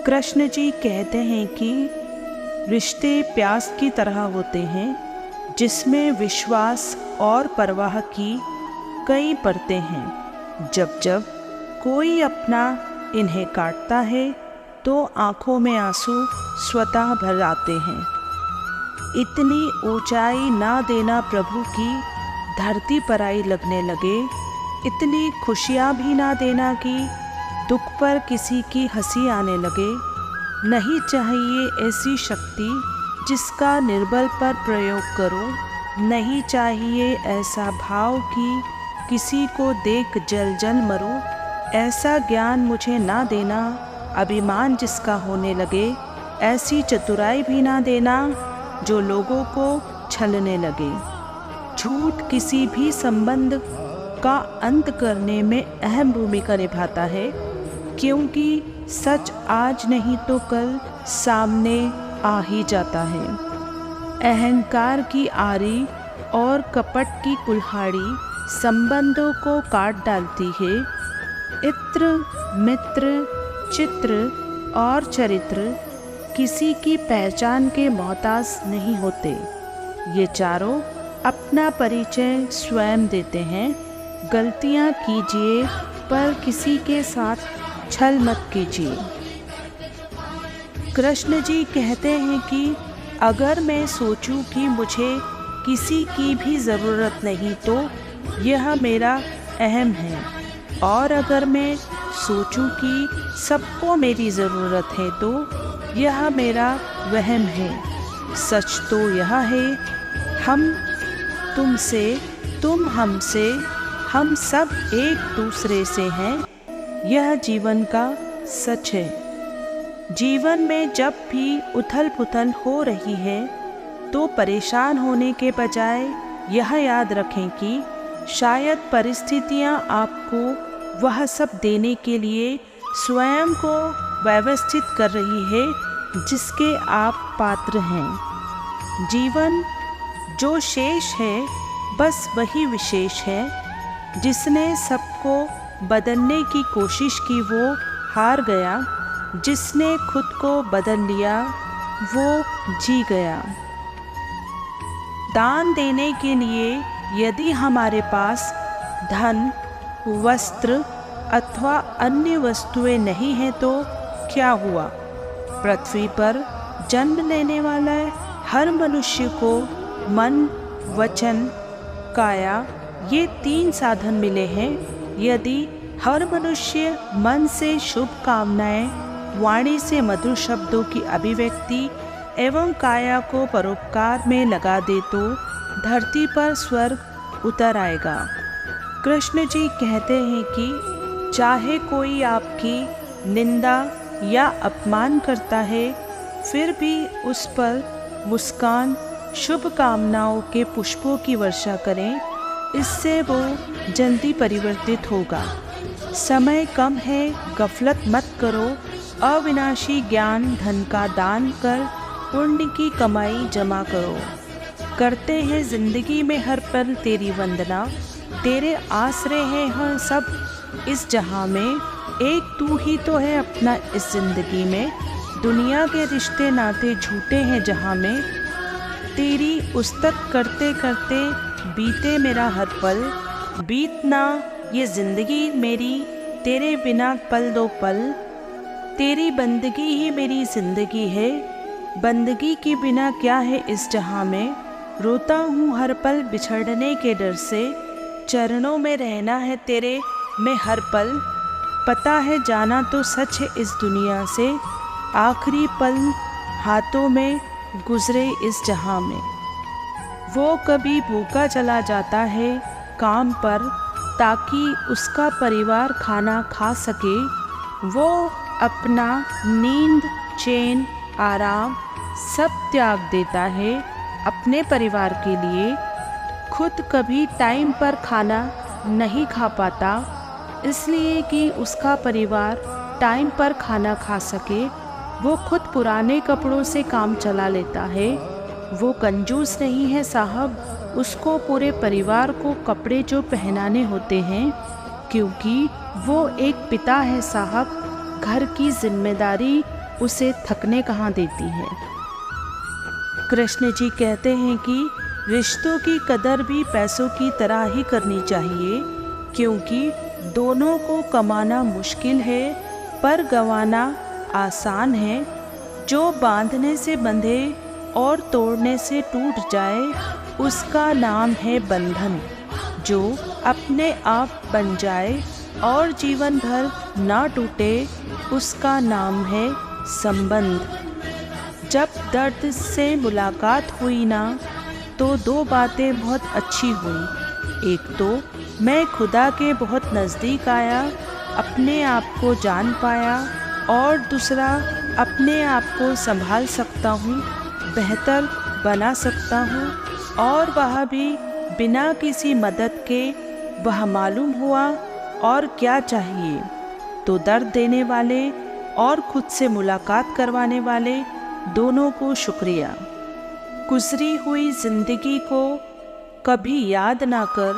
कृष्ण जी कहते हैं कि रिश्ते प्यास की तरह होते हैं जिसमें विश्वास और परवाह की कई परतें हैं। जब जब कोई अपना इन्हें काटता है तो आंखों में आंसू स्वतः भर आते हैं। इतनी ऊंचाई ना देना प्रभु की धरती पर आई लगने लगे, इतनी खुशियाँ भी ना देना कि दुख पर किसी की हंसी आने लगे। नहीं चाहिए ऐसी शक्ति जिसका निर्बल पर प्रयोग करो, नहीं चाहिए ऐसा भाव कि किसी को देख जल जल मरो। ऐसा ज्ञान मुझे ना देना अभिमान जिसका होने लगे, ऐसी चतुराई भी ना देना जो लोगों को छलने लगे। झूठ किसी भी संबंध का अंत करने में अहम भूमिका निभाता है, क्योंकि सच आज नहीं तो कल सामने आ ही जाता है। अहंकार की आरी और कपट की कुल्हाड़ी संबंधों को काट डालती है। इत्र, मित्र, चित्र और चरित्र किसी की पहचान के मोहताज नहीं होते। ये चारों अपना परिचय स्वयं देते हैं। गलतियाँ कीजिए पर किसी के साथ छल मत कीजिए। कृष्ण जी कहते हैं कि अगर मैं सोचूं कि मुझे किसी की भी ज़रूरत नहीं तो यह मेरा अहम है, और अगर मैं सोचूं कि सबको मेरी ज़रूरत है तो यह मेरा वहम है। सच तो यह है, हम तुमसे, तुम हमसे, हम सब एक दूसरे से हैं। यह जीवन का सच है। जीवन में जब भी उथल पुथल हो रही है तो परेशान होने के बजाय यह याद रखें कि शायद परिस्थितियां आपको वह सब देने के लिए स्वयं को व्यवस्थित कर रही है जिसके आप पात्र हैं। जीवन जो शेष है बस वही विशेष है। जिसने सबको बदलने की कोशिश की वो हार गया, जिसने खुद को बदल लिया वो जी गया। दान देने के लिए यदि हमारे पास धन, वस्त्र अथवा अन्य वस्तुएं नहीं हैं तो क्या हुआ? पृथ्वी पर जन्म लेने वाला हर मनुष्य को मन, वचन, काया ये 3 साधन मिले हैं। यदि हर मनुष्य मन से शुभ कामनाएं, वाणी से मधुर शब्दों की अभिव्यक्ति एवं काया को परोपकार में लगा दे तो धरती पर स्वर्ग उतर आएगा। कृष्ण जी कहते हैं कि चाहे कोई आपकी निंदा या अपमान करता है, फिर भी उस पर मुस्कान, शुभ कामनाओं के पुष्पों की वर्षा करें। इससे वो जल्दी परिवर्तित होगा। समय कम है, गफलत मत करो। अविनाशी ज्ञान धन का दान कर पुण्य की कमाई जमा करो। करते हैं जिंदगी में हर पल तेरी वंदना, तेरे आसरे हैं हम सब इस जहां में। एक तू ही तो है अपना इस जिंदगी में। दुनिया के रिश्ते नाते झूठे हैं जहां में। तेरी उस्तत करते करते बीते मेरा हर पल। बीतना ये जिंदगी मेरी तेरे बिना पल दो पल। तेरी बंदगी ही मेरी जिंदगी है। बंदगी के बिना क्या है इस जहां में। रोता हूँ हर पल बिछड़ने के डर से। चरणों में रहना है तेरे मैं हर पल। पता है जाना तो सच है इस दुनिया से। आखिरी पल हाथों में गुजरे इस जहां में। वो कभी भूखा चला जाता है काम पर ताकि उसका परिवार खाना खा सके। वो अपना नींद, चैन, आराम सब त्याग देता है अपने परिवार के लिए। खुद कभी टाइम पर खाना नहीं खा पाता इसलिए कि उसका परिवार टाइम पर खाना खा सके। वो खुद पुराने कपड़ों से काम चला लेता है। वो कंजूस नहीं है साहब, उसको पूरे परिवार को कपड़े जो पहनाने होते हैं, क्योंकि वो एक पिता है साहब। घर की जिम्मेदारी उसे थकने कहाँ देती है। कृष्ण जी कहते हैं कि रिश्तों की कदर भी पैसों की तरह ही करनी चाहिए, क्योंकि दोनों को कमाना मुश्किल है पर गंवाना आसान है। जो बांधने से बंधे और तोड़ने से टूट जाए उसका नाम है बंधन। जो अपने आप बन जाए और जीवन भर ना टूटे उसका नाम है संबंध। जब दर्द से मुलाकात हुई ना तो दो बातें बहुत अच्छी हुई। एक तो मैं खुदा के बहुत नज़दीक आया, अपने आप को जान पाया, और दूसरा अपने आप को संभाल सकता हूँ, बेहतर बना सकता हूँ, और वह भी बिना किसी मदद के। वह मालूम हुआ और क्या चाहिए। तो दर्द देने वाले और खुद से मुलाकात करवाने वाले दोनों को शुक्रिया। गुजरी हुई जिंदगी को कभी याद ना कर,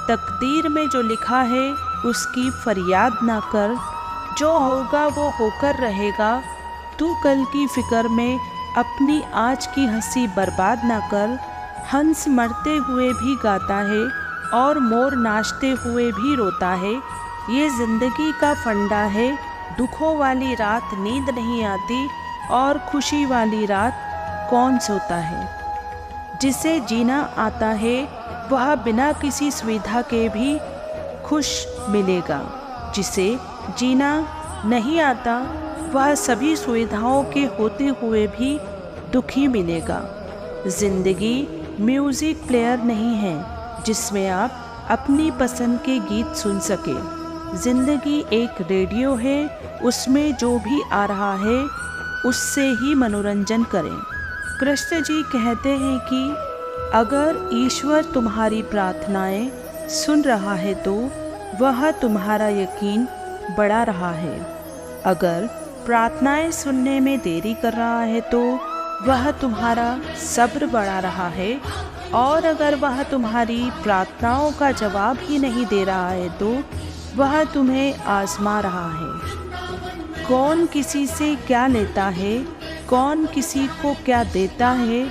तकदीर में जो लिखा है उसकी फरियाद ना कर। जो होगा वो होकर रहेगा, तू कल की फिक्र में अपनी आज की हंसी बर्बाद ना कर। हंस मरते हुए भी गाता है और मोर नाचते हुए भी रोता है। ये ज़िंदगी का फंडा है, दुखों वाली रात नींद नहीं आती और खुशी वाली रात कौन सोता है। जिसे जीना आता है वह बिना किसी सुविधा के भी खुश मिलेगा। जिसे जीना नहीं आता वह सभी सुविधाओं के होते हुए भी दुखी मिलेगा। ज़िंदगी म्यूज़िक प्लेयर नहीं है जिसमें आप अपनी पसंद के गीत सुन सके। ज़िंदगी एक रेडियो है, उसमें जो भी आ रहा है उससे ही मनोरंजन करें। कृष्ण जी कहते हैं कि अगर ईश्वर तुम्हारी प्रार्थनाएं सुन रहा है तो वह तुम्हारा यकीन बढ़ा रहा है। अगर प्रार्थनाएं सुनने में देरी कर रहा है तो वह तुम्हारा सब्र बढ़ा रहा है। और अगर वह तुम्हारी प्रार्थनाओं का जवाब ही नहीं दे रहा है तो वह तुम्हें आजमा रहा है। कौन किसी से क्या लेता है, कौन किसी को क्या देता है।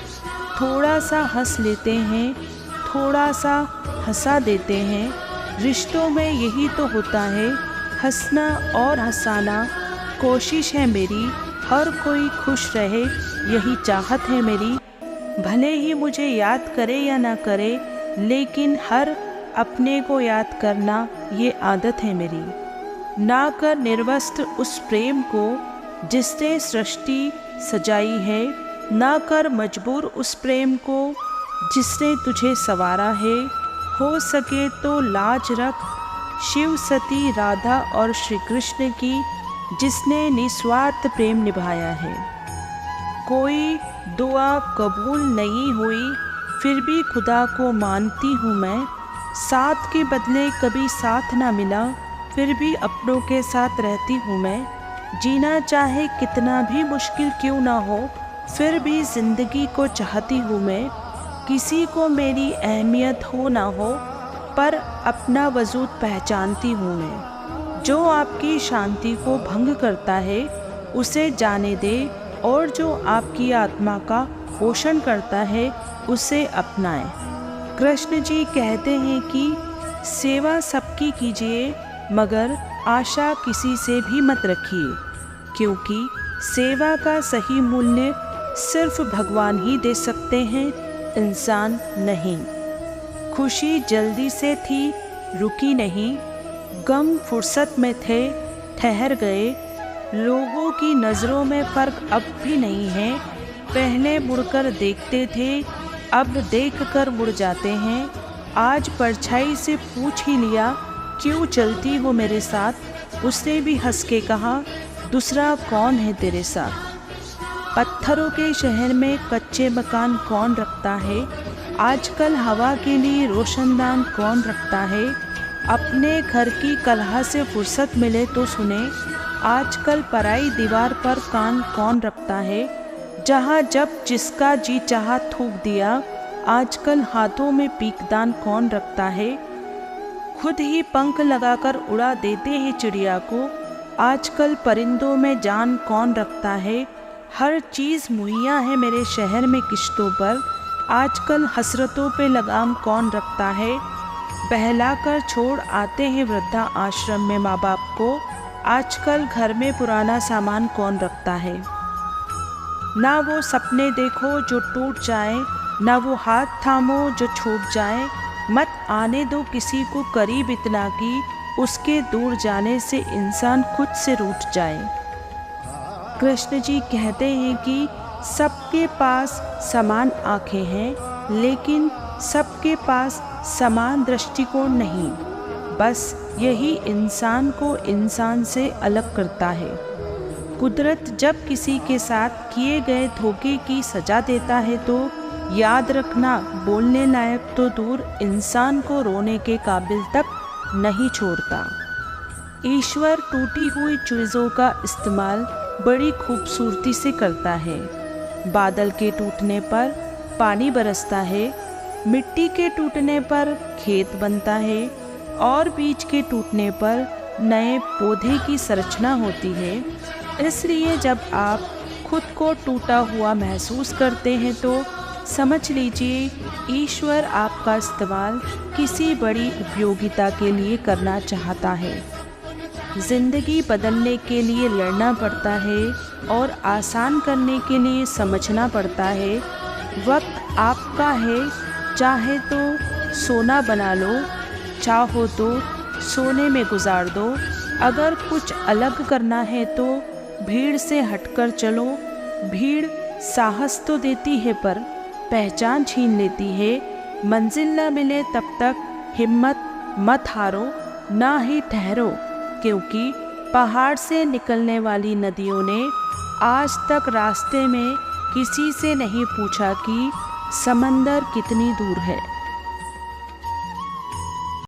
थोड़ा सा हंस लेते हैं, थोड़ा सा हंसा देते हैं। रिश्तों में यही तो होता है, हंसना और हंसाना। कोशिश है मेरी हर कोई खुश रहे, यही चाहत है मेरी। भले ही मुझे याद करे या ना करे, लेकिन हर अपने को याद करना ये आदत है मेरी। ना कर निर्वस्त्र उस प्रेम को जिसने सृष्टि सजाई है, ना कर मजबूर उस प्रेम को जिसने तुझे संवारा है। हो सके तो लाज रख शिव सती राधा और श्री कृष्ण की, जिसने निस्वार्थ प्रेम निभाया है। कोई दुआ कबूल नहीं हुई फिर भी खुदा को मानती हूँ मैं। साथ के बदले कभी साथ ना मिला फिर भी अपनों के साथ रहती हूँ मैं। जीना चाहे कितना भी मुश्किल क्यों ना हो फिर भी ज़िंदगी को चाहती हूँ मैं। किसी को मेरी अहमियत हो ना हो पर अपना वजूद पहचानती हूँ मैं। जो आपकी शांति को भंग करता है उसे जाने दे, और जो आपकी आत्मा का पोषण करता है उसे अपनाएं। कृष्ण जी कहते हैं कि सेवा सबकी कीजिए मगर आशा किसी से भी मत रखिए, क्योंकि सेवा का सही मूल्य सिर्फ भगवान ही दे सकते हैं, इंसान नहीं। खुशी जल्दी से थी, रुकी नहीं। गम फुर्सत में थे, ठहर गए। लोगों की नज़रों में फ़र्क अब भी नहीं है। पहले मुड़कर देखते थे, अब देखकर मुड़ जाते हैं। आज परछाई से पूछ ही लिया, क्यों चलती हो मेरे साथ। उसने भी हंस के कहा, दूसरा कौन है तेरे साथ। पत्थरों के शहर में कच्चे मकान कौन रखता है। आजकल हवा के लिए रोशनदान कौन रखता है। अपने घर की कलह से फुर्सत मिले तो सुने, आजकल पराई दीवार पर कान कौन रखता है। जहाँ जब जिसका जी चाहा थूक दिया, आजकल हाथों में पीकदान कौन रखता है। खुद ही पंख लगाकर उड़ा देते हैं चिड़िया को, आजकल परिंदों में जान कौन रखता है, हर चीज़ मुहैया है मेरे शहर में किश्तों पर, आजकल हसरतों पे लगाम कौन रखता है। बहलाकर छोड़ आते हैं वृद्धा आश्रम में माँ बाप को, आजकल घर में पुराना सामान कौन रखता है। ना वो सपने देखो जो टूट जाए, ना वो हाथ थामो जो छूट जाए, मत आने दो किसी को करीब इतना कि उसके दूर जाने से इंसान खुद से रूठ जाए। कृष्ण जी कहते हैं कि सबके पास समान आँखें हैं, लेकिन सबके पास समान दृष्टिकोण नहीं। बस यही इंसान को इंसान से अलग करता है। कुदरत जब किसी के साथ किए गए धोखे की सज़ा देता है तो याद रखना, बोलने लायक तो दूर, इंसान को रोने के काबिल तक नहीं छोड़ता। ईश्वर टूटी हुई चीज़ों का इस्तेमाल बड़ी खूबसूरती से करता है। बादल के टूटने पर पानी बरसता है, मिट्टी के टूटने पर खेत बनता है और बीज के टूटने पर नए पौधे की संरचना होती है। इसलिए जब आप खुद को टूटा हुआ महसूस करते हैं तो समझ लीजिए ईश्वर आपका इस्तेमाल किसी बड़ी उपयोगिता के लिए करना चाहता है। ज़िंदगी बदलने के लिए लड़ना पड़ता है और आसान करने के लिए समझना पड़ता है। वक्त आपका है, चाहे तो सोना बना लो, चाहो तो सोने में गुजार दो। अगर कुछ अलग करना है तो भीड़ से हटकर चलो। भीड़ साहस तो देती है पर पहचान छीन लेती है। मंजिल न मिले तब तक हिम्मत मत हारो, ना ही ठहरो, क्योंकि पहाड़ से निकलने वाली नदियों ने आज तक रास्ते में किसी से नहीं पूछा कि समंदर कितनी दूर है।